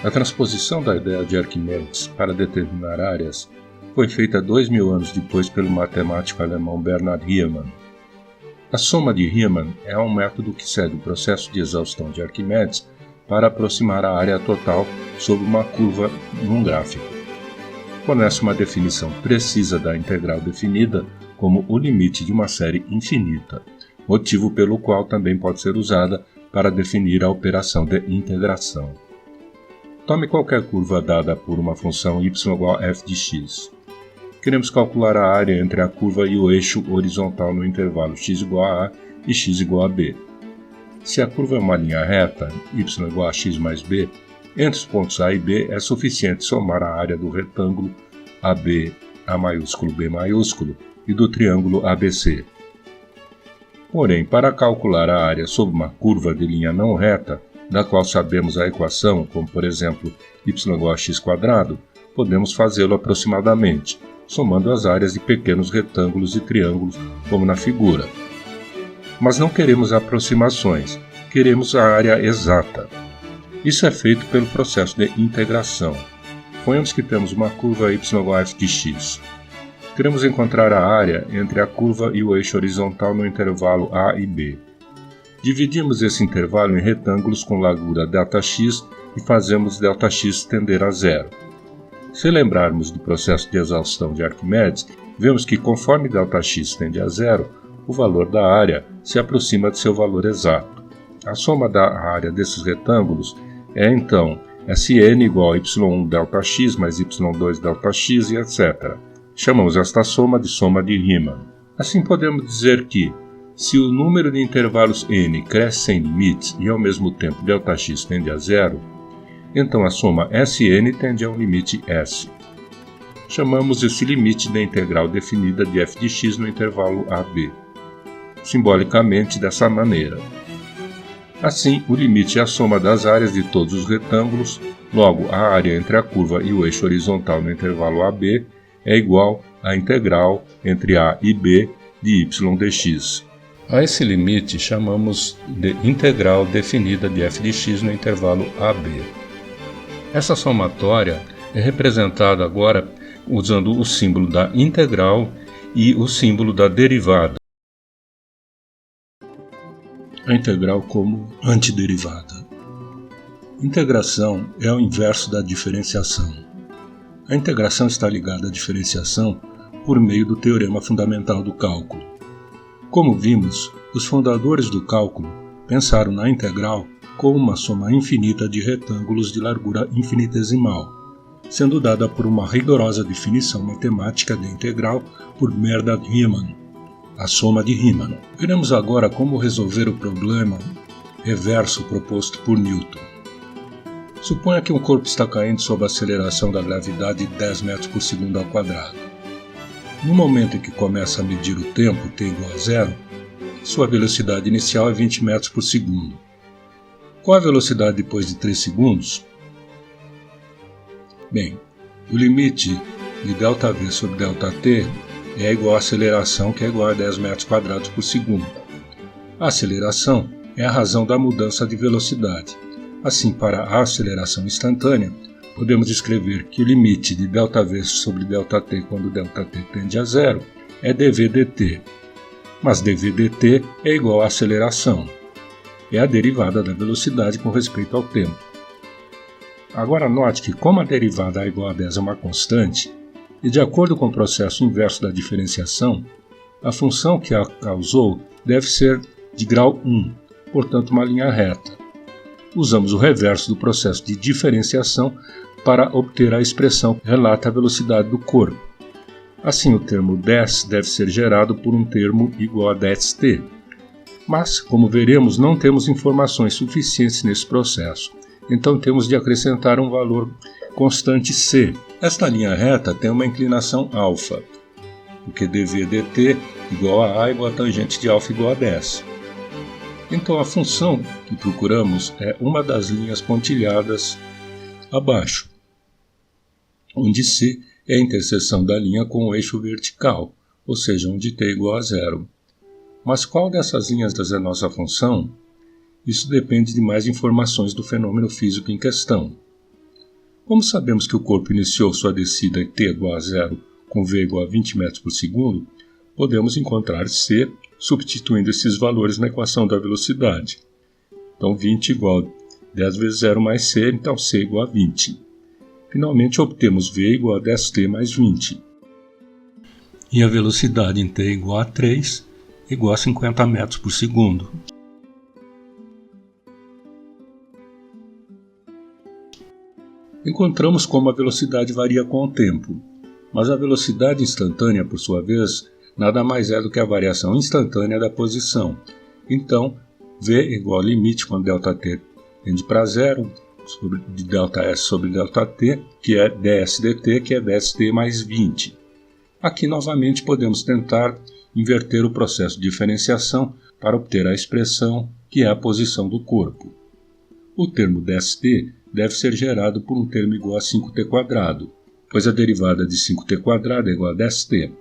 A transposição da ideia de Arquimedes para determinar áreas foi feita 2000 anos depois pelo matemático alemão Bernhard Riemann. A soma de Riemann é um método que segue o processo de exaustão de Arquimedes para aproximar a área total sob uma curva num gráfico. Fornece uma definição precisa da integral definida como o limite de uma série infinita, motivo pelo qual também pode ser usada para definir a operação de integração. Tome qualquer curva dada por uma função y igual a f de x. Queremos calcular a área entre a curva e o eixo horizontal no intervalo x igual a a e x igual a b. Se a curva é uma linha reta, y igual a x mais b, entre os pontos A e B é suficiente somar a área do retângulo AB, A maiúsculo, B maiúsculo, e do triângulo ABC. Porém, para calcular a área sob uma curva de linha não reta, da qual sabemos a equação, como por exemplo y igual a x², podemos fazê-lo aproximadamente, somando as áreas de pequenos retângulos e triângulos, como na figura. Mas não queremos aproximações, queremos a área exata. Isso é feito pelo processo de integração. Suponhamos que temos uma curva y igual a f de x. Queremos encontrar a área entre a curva e o eixo horizontal no intervalo a e b. Dividimos esse intervalo em retângulos com largura Δx e fazemos Δx tender a zero. Se lembrarmos do processo de exaustão de Arquimedes, vemos que conforme Δx tende a zero, o valor da área se aproxima de seu valor exato. A soma da área desses retângulos é então Sn igual a y1 Δx mais y2 Δx e etc. Chamamos esta soma de Riemann. Assim podemos dizer que, se o número de intervalos n cresce sem limites e ao mesmo tempo Δx tende a zero, então a soma Sn tende a um limite S. Chamamos esse limite da integral definida de f de x no intervalo AB, simbolicamente dessa maneira. Assim, o limite é a soma das áreas de todos os retângulos, logo a área entre a curva e o eixo horizontal no intervalo AB é igual à integral entre A e B de y dx. A esse limite chamamos de integral definida de f de x no intervalo AB. Essa somatória é representada agora usando o símbolo da integral e o símbolo da derivada. A integral como antiderivada. Integração é o inverso da diferenciação. A integração está ligada à diferenciação por meio do teorema fundamental do cálculo. Como vimos, os fundadores do cálculo pensaram na integral como uma soma infinita de retângulos de largura infinitesimal, sendo dada por uma rigorosa definição matemática de integral por Bernhard Riemann, a soma de Riemann. Veremos agora como resolver o problema reverso proposto por Newton. Suponha que um corpo está caindo sob a aceleração da gravidade de 10 metros por segundo ao quadrado. No momento em que começa a medir o tempo, t igual a zero, sua velocidade inicial é 20 metros por segundo. Qual a velocidade depois de 3 segundos? Bem, o limite de ΔV sobre ΔT é igual à aceleração, que é igual a 10 metros quadrados por segundo. A aceleração é a razão da mudança de velocidade. Assim, para a aceleração instantânea, podemos escrever que o limite de ΔV sobre ΔT quando ΔT tende a zero é dv dt, mas dv dt é igual à aceleração. É a derivada da velocidade com respeito ao tempo. Agora note que, como a derivada a igual a 10 é uma constante, e de acordo com o processo inverso da diferenciação, a função que a causou deve ser de grau 1, portanto uma linha reta. Usamos o reverso do processo de diferenciação para obter a expressão que relata a velocidade do corpo. Assim, o termo 10 deve ser gerado por um termo igual a 10t. Mas, como veremos, não temos informações suficientes nesse processo, então temos de acrescentar um valor constante c. Esta linha reta tem uma inclinação alfa, porque dv dt igual a a igual a tangente de alfa igual a 10. Então a função que procuramos é uma das linhas pontilhadas abaixo, onde c é a interseção da linha com o eixo vertical, ou seja, onde t é igual a zero. Mas qual dessas linhas é a nossa função? Isso depende de mais informações do fenômeno físico em questão. Como sabemos que o corpo iniciou sua descida em t igual a 0 com v igual a 20 metros por segundo, podemos encontrar c substituindo esses valores na equação da velocidade. Então 20 igual a 10 vezes 0 mais c, então c igual a 20. Finalmente obtemos v igual a 10t mais 20. E a velocidade em t igual a 3 igual a 50 metros por segundo. Encontramos como a velocidade varia com o tempo, mas a velocidade instantânea, por sua vez, nada mais é do que a variação instantânea da posição. Então, v igual ao limite quando ΔT tende para zero, de ΔS sobre ΔT, que é ds dt, que é 10t mais 20. Aqui, novamente, podemos tentar inverter o processo de diferenciação para obter a expressão que é a posição do corpo. O termo 10t deve ser gerado por um termo igual a 5t², pois a derivada de 5t² é igual a 10t.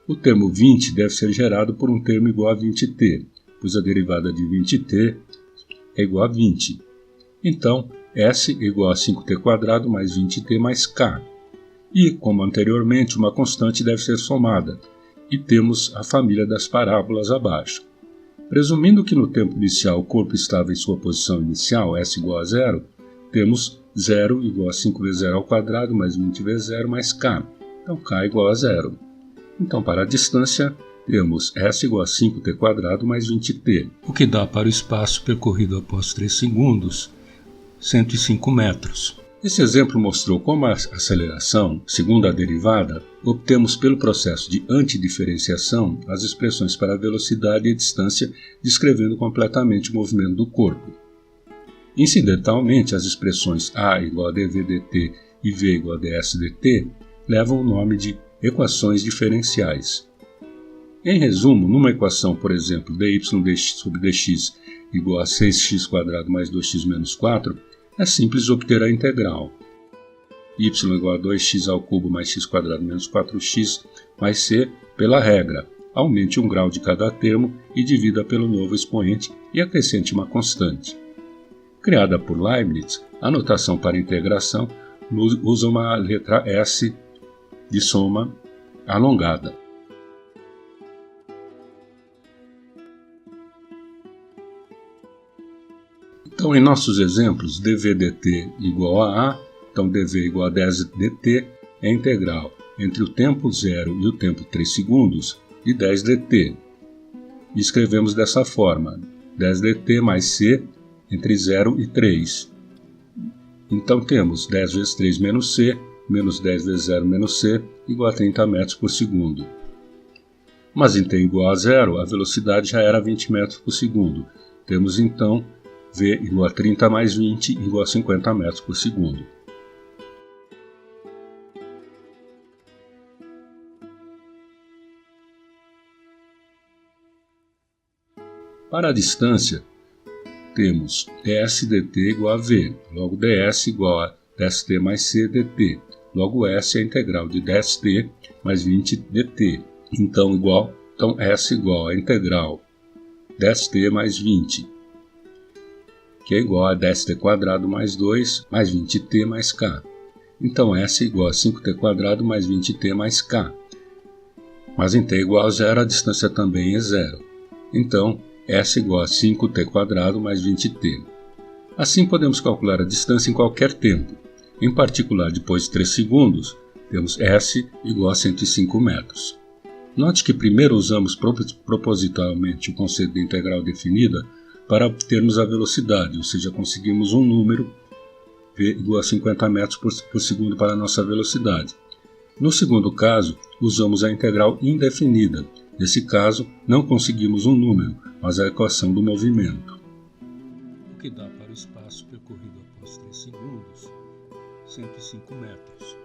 O termo 20 deve ser gerado por um termo igual a 20t, pois a derivada de 20t é igual a 20. Então, S igual a 5t² mais 20t mais k. E, como anteriormente, uma constante deve ser somada, e temos a família das parábolas abaixo. Presumindo que no tempo inicial o corpo estava em sua posição inicial, S igual a 0, temos 0 igual a 5 vezes 0 ao quadrado mais 20 vezes 0 mais k. Então, k igual a 0. Então, para a distância, temos S igual a 5t² mais 20t, o que dá para o espaço percorrido após 3 segundos, 105 metros. Esse exemplo mostrou como a aceleração, segundo a derivada, obtemos pelo processo de antidiferenciação as expressões para a velocidade e a distância, descrevendo completamente o movimento do corpo. Incidentalmente, as expressões a igual a dv dt e v igual a ds dt levam o nome de equações diferenciais. Em resumo, numa equação, por exemplo, dy dx sobre dx igual a 6x² mais 2x menos 4, é simples obter a integral. Y igual a 2x ao cubo mais x² menos 4x mais c pela regra. Aumente um grau de cada termo e divida pelo novo expoente e acrescente uma constante. Criada por Leibniz, a notação para integração usa uma letra S de soma alongada. Então, em nossos exemplos, dv dt igual a então dv igual a 10 dt é a integral entre o tempo 0 e o tempo 3 segundos de 10 dt. E escrevemos dessa forma, 10 dt mais c entre 0 e 3. Então temos 10 vezes 3 menos c, menos 10 vezes 0 menos c, igual a 30 metros por segundo. Mas em t igual a 0, a velocidade já era 20 metros por segundo. Temos então v igual a 30 mais 20 igual a 50 metros por segundo. Para a distância, temos ds dt igual a v, logo ds igual a 10t mais c dt, logo s é a integral de 10t mais 20 dt. Então S igual a integral 10t mais 20, que é igual a 10t² mais 2 mais 20t mais k. Então S igual a 5t² mais 20t mais k. Mas em t igual a 0, a distância também é 0. Então, S igual a 5t² mais 20t. Assim podemos calcular a distância em qualquer tempo. Em particular, depois de 3 segundos, temos S igual a 105 metros. Note que primeiro usamos propositalmente o conceito de integral definida para obtermos a velocidade, ou seja, conseguimos um número v igual a 50 metros por segundo para a nossa velocidade. No segundo caso, usamos a integral indefinida. Nesse caso, não conseguimos um número, mas a equação do movimento. O que dá para o espaço percorrido após 3 segundos, 105 metros.